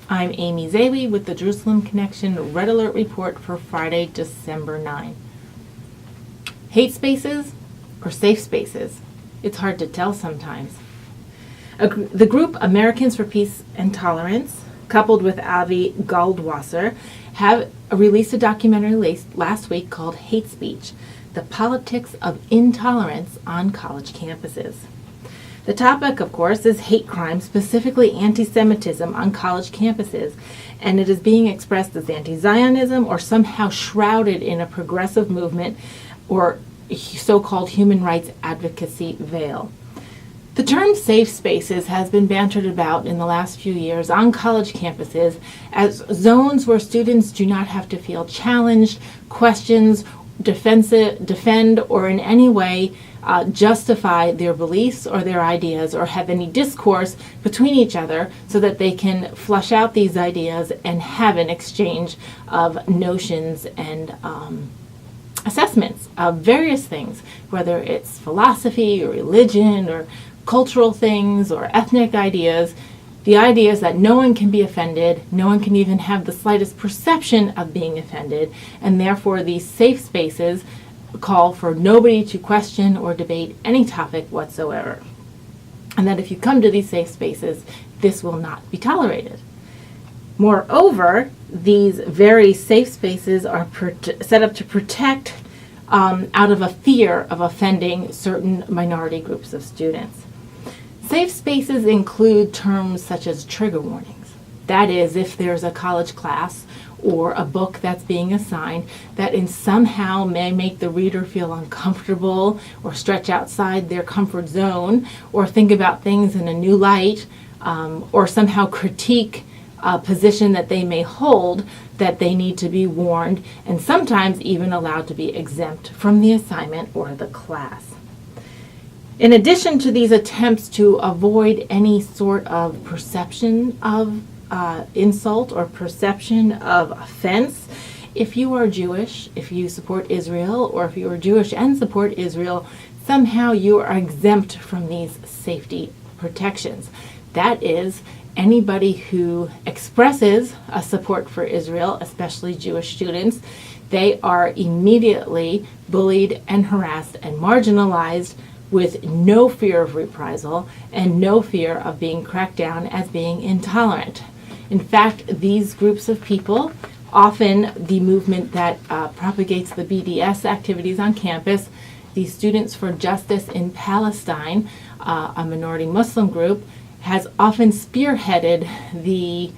I'm Amy Zawi with the Jerusalem Connection Red Alert Report for Friday, December 9. Hate spaces or safe spaces? It's hard to tell sometimes. The group Americans for Peace and Tolerance, coupled with Avi Goldwasser, have released a documentary last week called Hate Speech: The Politics of Intolerance on College Campuses. The topic, of course, is hate crime, specifically anti-Semitism on college campuses, and it is being expressed as anti-Zionism or somehow shrouded in a progressive movement or so-called human rights advocacy veil. The term safe spaces has been bantered about in the last few years on college campuses as zones where students do not have to feel challenged, questioned, defend, or in any way justify their beliefs or their ideas or have any discourse between each other so that they can flush out these ideas and have an exchange of notions and assessments of various things, whether it's philosophy or religion or cultural things or ethnic ideas. The idea is that no one can be offended, no one can even have the slightest perception of being offended, and therefore these safe spaces call for nobody to question or debate any topic whatsoever. And that if you come to these safe spaces, this will not be tolerated. Moreover, these very safe spaces are set up to protect out of a fear of offending certain minority groups of students. Safe spaces include terms such as trigger warnings. That is, if there's a college class or a book that's being assigned that in somehow may make the reader feel uncomfortable or stretch outside their comfort zone or think about things in a new light or somehow critique a position that they may hold, that they need to be warned and sometimes even allowed to be exempt from the assignment or the class. In addition to these attempts to avoid any sort of perception of insult or perception of offense, if you are Jewish, if you support Israel, or if you are Jewish and support Israel, somehow you are exempt from these safety protections. That is, anybody who expresses a support for Israel, especially Jewish students, they are immediately bullied and harassed and marginalized with no fear of reprisal and no fear of being cracked down as being intolerant. In fact, these groups of people, often the movement that propagates the BDS activities on campus, the Students for Justice in Palestine, a minority Muslim group, has often spearheaded the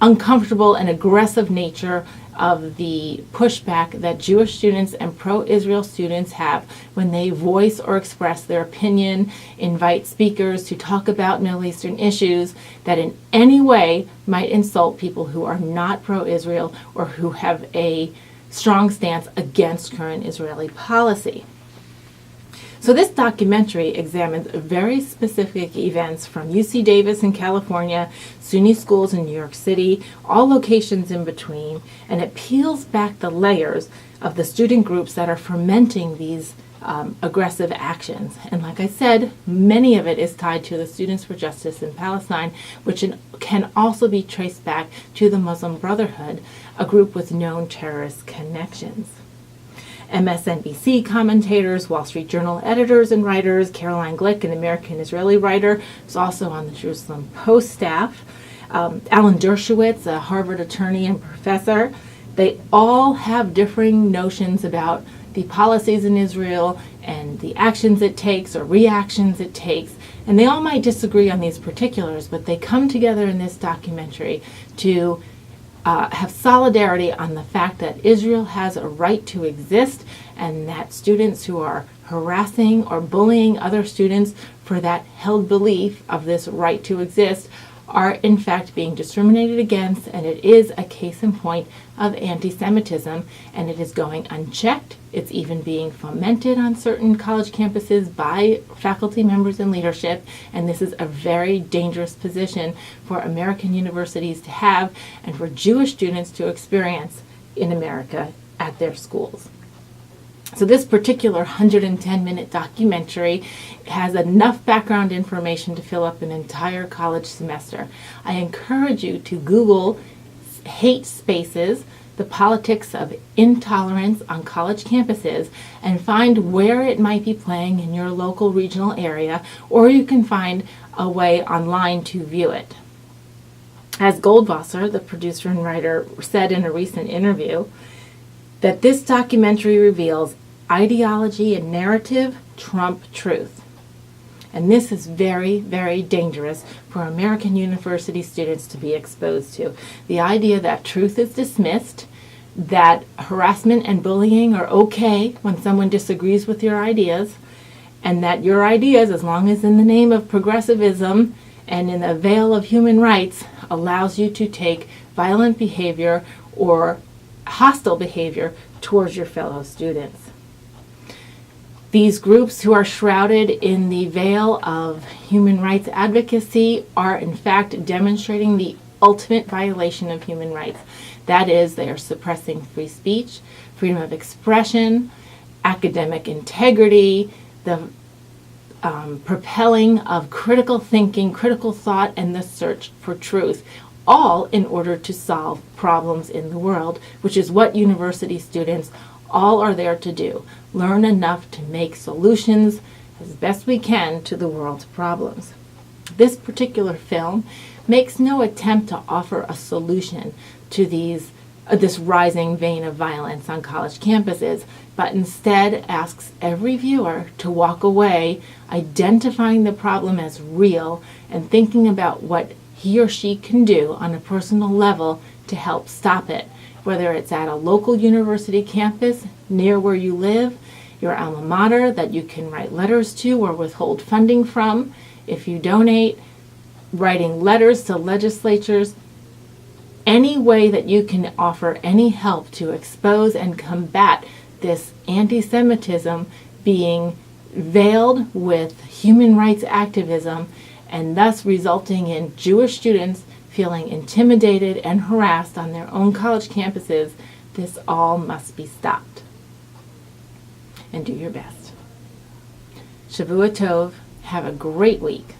uncomfortable and aggressive nature of the pushback that Jewish students and pro-Israel students have when they voice or express their opinion, invite speakers to talk about Middle Eastern issues that in any way might insult people who are not pro-Israel or who have a strong stance against current Israeli policy. So this documentary examines very specific events from UC Davis in California, SUNY schools in New York City, all locations in between, and it peels back the layers of the student groups that are fomenting these aggressive actions. And like I said, many of it is tied to the Students for Justice in Palestine, which can also be traced back to the Muslim Brotherhood, a group with known terrorist connections. MSNBC commentators, Wall Street Journal editors and writers, Caroline Glick, an American-Israeli writer, is also on the Jerusalem Post staff. Alan Dershowitz, a Harvard attorney and professor. They all have differing notions about the policies in Israel and the actions it takes or reactions it takes. And they all might disagree on these particulars, but they come together in this documentary to have solidarity on the fact that Israel has a right to exist and that students who are harassing or bullying other students for that held belief of this right to exist are in fact being discriminated against, and it is a case in point of anti-Semitism, and it is going unchecked. It's even being fomented on certain college campuses by faculty members and leadership, and this is a very dangerous position for American universities to have and for Jewish students to experience in America at their schools. So this particular 110-minute documentary has enough background information to fill up an entire college semester. I encourage you to Google hate spaces, the politics of intolerance on college campuses, and find where it might be playing in your local regional area, or you can find a way online to view it. As Goldwasser, the producer and writer, said in a recent interview, that this documentary reveals ideology and narrative trump truth. And this is very, very dangerous for American university students to be exposed to. The idea that truth is dismissed, that harassment and bullying are okay when someone disagrees with your ideas, and that your ideas, as long as in the name of progressivism and in the veil of human rights, allows you to take violent behavior or hostile behavior towards your fellow students. These groups who are shrouded in the veil of human rights advocacy are in fact demonstrating the ultimate violation of human rights. That is, they are suppressing free speech, freedom of expression, academic integrity, the propelling of critical thinking, critical thought, and the search for truth, all in order to solve problems in the world, which is what university students all are there to do. Learn enough to make solutions as best we can to the world's problems. This particular film makes no attempt to offer a solution to this rising vein of violence on college campuses, but instead asks every viewer to walk away identifying the problem as real and thinking about what he or she can do on a personal level to help stop it, whether it's at a local university campus near where you live, your alma mater that you can write letters to or withhold funding from if you donate, writing letters to legislatures, any way that you can offer any help to expose and combat this anti-Semitism being veiled with human rights activism and thus resulting in Jewish students feeling intimidated and harassed on their own college campuses. This all must be stopped. And do your best. Shavua Tov. Have a great week.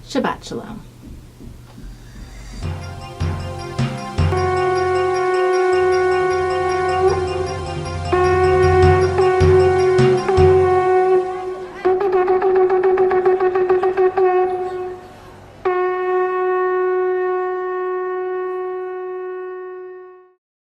Shabbat Shalom.